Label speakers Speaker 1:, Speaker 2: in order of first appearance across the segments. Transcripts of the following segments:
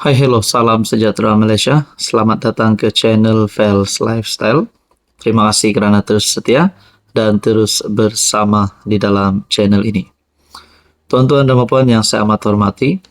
Speaker 1: Hai, hello, salam sejahtera Malaysia. Selamat datang ke channel Fels Lifestyle. Terima kasih kerana terus setia dan terus bersama di dalam channel ini. Tuan-tuan dan puan yang saya amat hormati,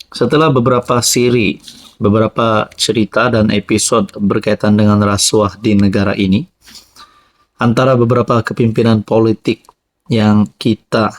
Speaker 1: setelah beberapa siri, beberapa cerita dan episod berkaitan dengan rasuah di negara ini, antara beberapa kepimpinan politik yang kita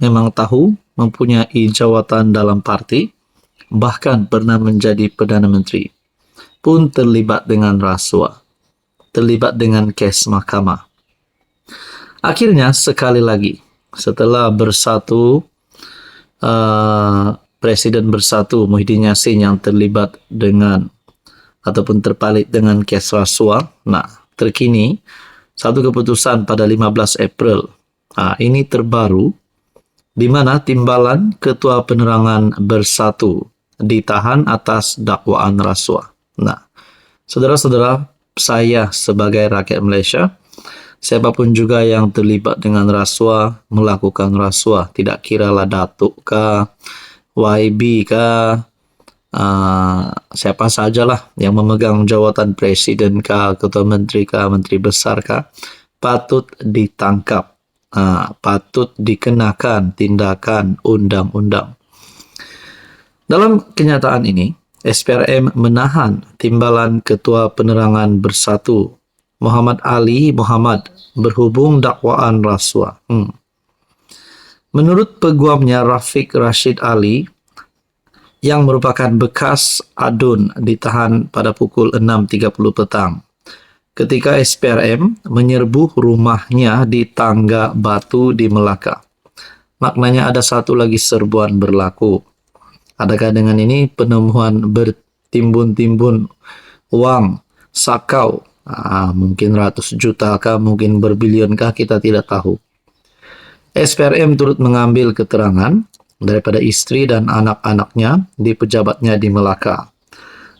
Speaker 1: memang tahu mempunyai jawatan dalam parti, bahkan pernah menjadi Perdana Menteri, pun terlibat dengan rasuah, terlibat dengan kes mahkamah. Akhirnya sekali lagi, setelah bersatu, Presiden Bersatu Muhyiddin Yassin yang terlibat dengan ataupun terpalit dengan kes rasuah. Nah, terkini satu keputusan pada 15 April. Ini terbaru, di mana timbalan Ketua Penerangan Bersatu ditahan atas dakwaan rasuah. Nah, saudara-saudara, saya sebagai rakyat Malaysia, siapapun juga yang terlibat dengan rasuah, melakukan rasuah, tidak kiralah Datuk kah, YB kah, siapa sajalah yang memegang jawatan presiden kah, ketua menteri kah, menteri besar kah, patut ditangkap, patut dikenakan tindakan undang-undang. Dalam kenyataan ini, SPRM menahan timbalan Ketua Penerangan Bersatu Muhammad Ali Muhammad berhubung dakwaan rasuah. Menurut peguamnya Rafiq Rashid Ali, yang merupakan bekas adun, ditahan pada pukul 6.30 petang ketika SPRM menyerbu rumahnya di Tangga Batu di Melaka. Maknanya ada satu lagi serbuan berlaku. Adakah dengan ini penemuan bertimbun-timbun uang sakau, mungkin ratus juta kah, mungkin berbilion kah, kita tidak tahu. SPRM turut mengambil keterangan daripada isteri dan anak-anaknya di pejabatnya di Melaka,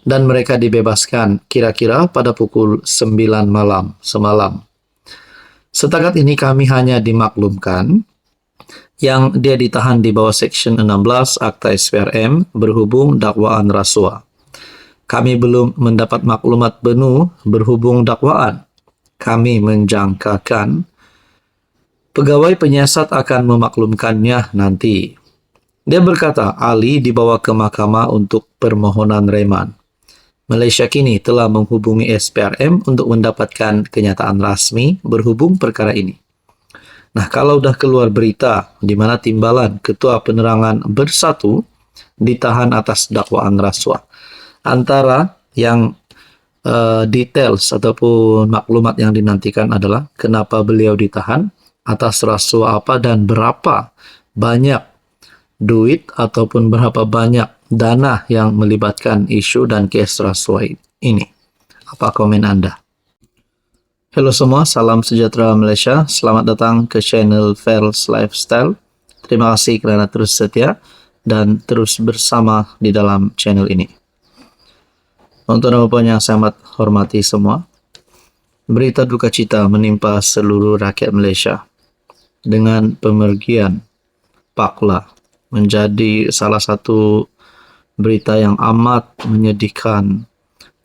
Speaker 1: dan mereka dibebaskan kira-kira pada pukul 9 malam semalam. Setakat ini kami hanya dimaklumkan yang dia ditahan di bawah Seksyen 16 Akta SPRM berhubung dakwaan rasuah. Kami belum mendapat maklumat penuh berhubung dakwaan. Kami menjangkakan pegawai penyiasat akan memaklumkannya nanti. Dia berkata Ali dibawa ke mahkamah untuk permohonan reman. Malaysia kini telah menghubungi SPRM untuk mendapatkan kenyataan rasmi berhubung perkara ini. Nah, kalau dah keluar berita di mana timbalan Ketua Penerangan Bersatu ditahan atas dakwaan rasuah, antara yang details ataupun maklumat yang dinantikan adalah kenapa beliau ditahan, atas rasuah apa, dan berapa banyak duit ataupun berapa banyak dana yang melibatkan isu dan kes rasuah ini. Apa komen Anda? Halo semua, salam sejahtera Malaysia. Selamat datang ke channel Fels Lifestyle. Terima kasih kerana terus setia dan terus bersama di dalam channel ini. Untuk tuan-tuan yang saya amat hormati semua, berita duka cita menimpa seluruh rakyat Malaysia dengan pemergian Pak La, menjadi salah satu berita yang amat menyedihkan,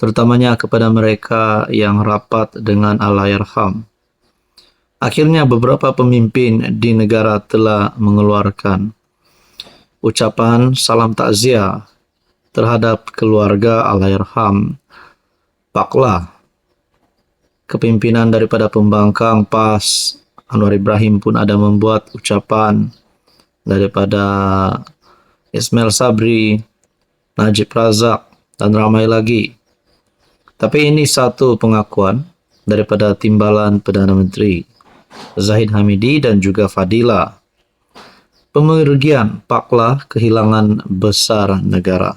Speaker 1: terutamanya kepada mereka yang rapat dengan Allahyarham. Akhirnya beberapa pemimpin di negara telah mengeluarkan ucapan salam takziah terhadap keluarga Allahyarham Pak La. Kepimpinan daripada pembangkang PAS Anwar Ibrahim pun ada membuat ucapan, daripada Ismail Sabri, Najib Razak, dan ramai lagi. Tapi ini satu pengakuan daripada timbalan Perdana Menteri Zahid Hamidi dan juga Fadila. Pemergian Pak La kehilangan besar negara.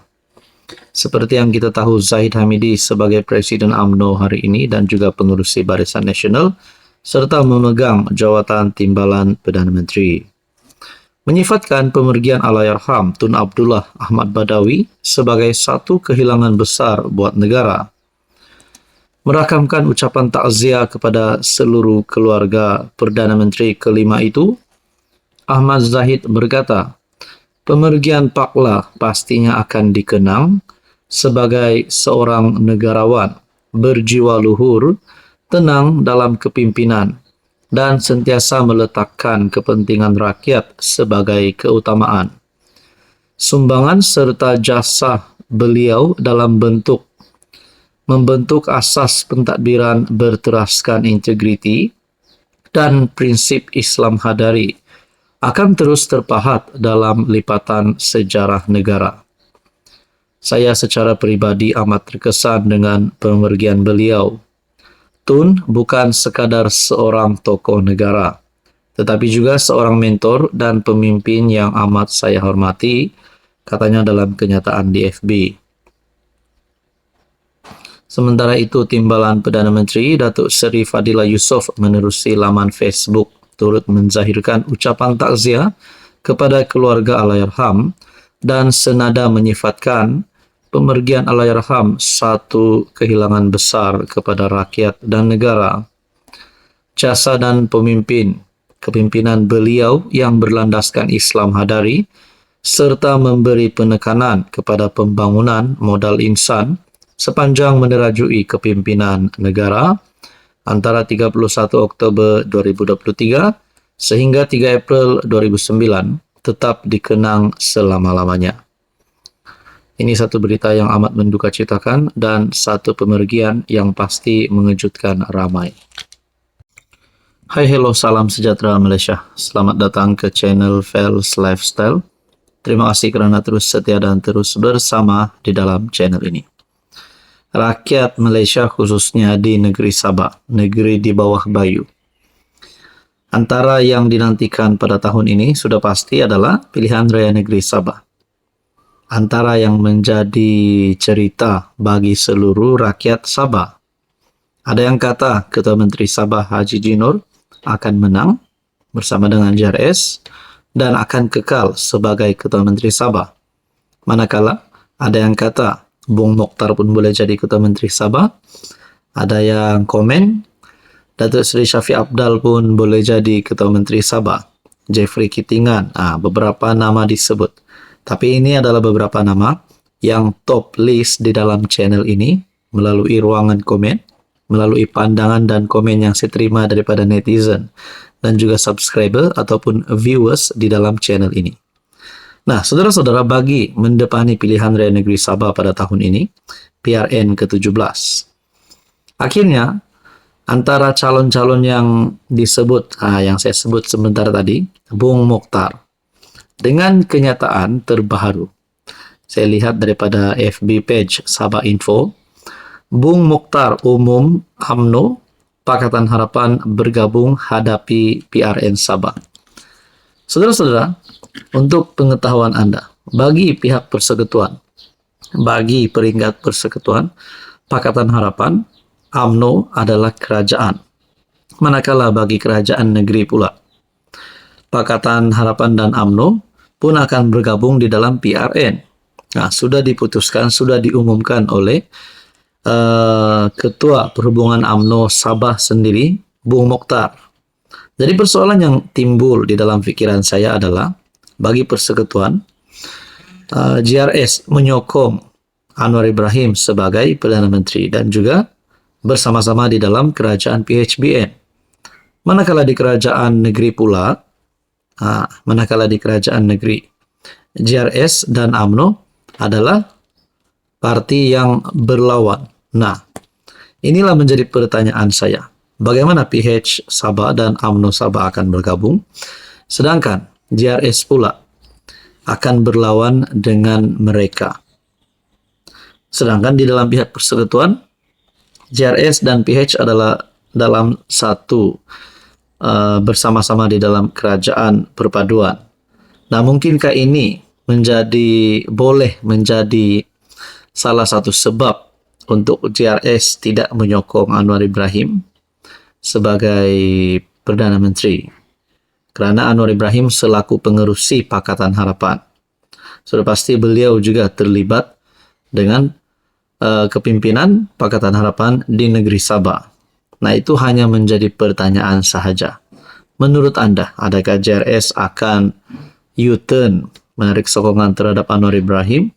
Speaker 1: Seperti yang kita tahu, Zahid Hamidi sebagai Presiden UMNO hari ini dan juga pengurusi Barisan Nasional serta memegang jawatan timbalan Perdana Menteri. Menyifatkan pemergian Allahyarham Tun Abdullah Ahmad Badawi sebagai satu kehilangan besar buat negara. Merakamkan ucapan takziah kepada seluruh keluarga Perdana Menteri kelima itu, Ahmad Zahid berkata, Pemergian Pakla pastinya akan dikenang sebagai seorang negarawan berjiwa luhur, tenang dalam kepimpinan, dan sentiasa meletakkan kepentingan rakyat sebagai keutamaan. Sumbangan serta jasa beliau dalam membentuk asas pentadbiran berteraskan integriti dan prinsip Islam hadari akan terus terpahat dalam lipatan sejarah negara. Saya secara pribadi amat terkesan dengan pemergian beliau. Tun bukan sekadar seorang tokoh negara, tetapi juga seorang mentor dan pemimpin yang amat saya hormati, katanya dalam kenyataan di FB. Sementara itu, Timbalan Perdana Menteri Datuk Seri Fadillah Yusof menerusi laman Facebook turut menzahirkan ucapan takziah kepada keluarga Allahyarham dan senada menyifatkan pemergian Allahyarham satu kehilangan besar kepada rakyat dan negara. Jasa dan kepimpinan beliau yang berlandaskan Islam hadari serta memberi penekanan kepada pembangunan modal insan sepanjang menerajui kepimpinan negara antara 31 Oktober 2023 sehingga 3 April 2009 tetap dikenang selama-lamanya. Ini satu berita yang amat mendukacitakan dan satu pemergian yang pasti mengejutkan ramai. Hai, hello, salam sejahtera Malaysia. Selamat datang ke channel Fels Lifestyle. Terima kasih kerana terus setia dan terus bersama di dalam channel ini. Rakyat Malaysia khususnya di negeri Sabah, negeri di bawah Bayu. Antara yang dinantikan pada tahun ini sudah pasti adalah pilihan raya negeri Sabah. Antara yang menjadi cerita bagi seluruh rakyat Sabah. Ada yang kata Ketua Menteri Sabah Haji Jinur akan menang bersama dengan JRS dan akan kekal sebagai Ketua Menteri Sabah. Manakala ada yang kata Bung Mokhtar pun boleh jadi Ketua Menteri Sabah. Ada yang komen Datuk Seri Syafiq Apdal pun boleh jadi Ketua Menteri Sabah. Jeffrey Kitingan, beberapa nama disebut. Tapi ini adalah beberapa nama yang top list di dalam channel ini melalui ruangan komen, melalui pandangan dan komen yang saya terima daripada netizen dan juga subscriber ataupun viewers di dalam channel ini. Nah, saudara-saudara, bagi mendepani pilihan raya negeri Sabah pada tahun ini, PRN ke-17. Akhirnya, antara calon-calon yang disebut, yang saya sebut sebentar tadi, Bung Mokhtar, dengan kenyataan terbaru. Saya lihat daripada FB page Sabah Info, Bung Mokhtar umum UMNO Pakatan Harapan bergabung hadapi PRN Sabah. Saudara-saudara, untuk pengetahuan Anda, bagi pihak persekutuan, bagi peringkat persekutuan, Pakatan Harapan, UMNO adalah kerajaan. Manakala bagi kerajaan negeri pula, Pakatan Harapan dan UMNO pun akan bergabung di dalam PRN. Nah, sudah diputuskan, sudah diumumkan oleh Ketua Perhubungan UMNO Sabah sendiri, Bung Mokhtar. Jadi persoalan yang timbul di dalam fikiran saya adalah, bagi persekutuan, JRS menyokong Anwar Ibrahim sebagai Perdana Menteri dan juga bersama-sama di dalam kerajaan PHBN. Manakala di kerajaan negeri pula, manakala di kerajaan negeri, JRS dan UMNO adalah parti yang berlawan. Nah, inilah menjadi pertanyaan saya. Bagaimana PH Sabah dan UMNO Sabah akan bergabung, sedangkan JRS pula akan berlawan dengan mereka. Sedangkan di dalam pihak persekutuan, JRS dan PH adalah dalam satu bersama-sama di dalam kerajaan perpaduan. Nah, mungkinkah ini boleh menjadi salah satu sebab untuk JRS tidak menyokong Anwar Ibrahim sebagai Perdana Menteri? Kerana Anwar Ibrahim selaku pengerusi Pakatan Harapan, sudah pasti beliau juga terlibat dengan kepimpinan Pakatan Harapan di negeri Sabah. Nah, itu hanya menjadi pertanyaan sahaja. Menurut Anda, adakah JRS akan U-turn menarik sokongan terhadap Anwar Ibrahim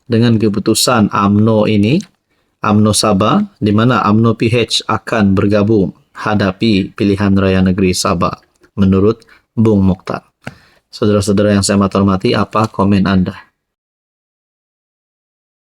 Speaker 1: dengan keputusan UMNO Sabah, di mana UMNO PH akan bergabung hadapi pilihan raya negeri Sabah, menurut Bung Mokhtar. Saudara-saudara yang saya hormati, apa komen Anda?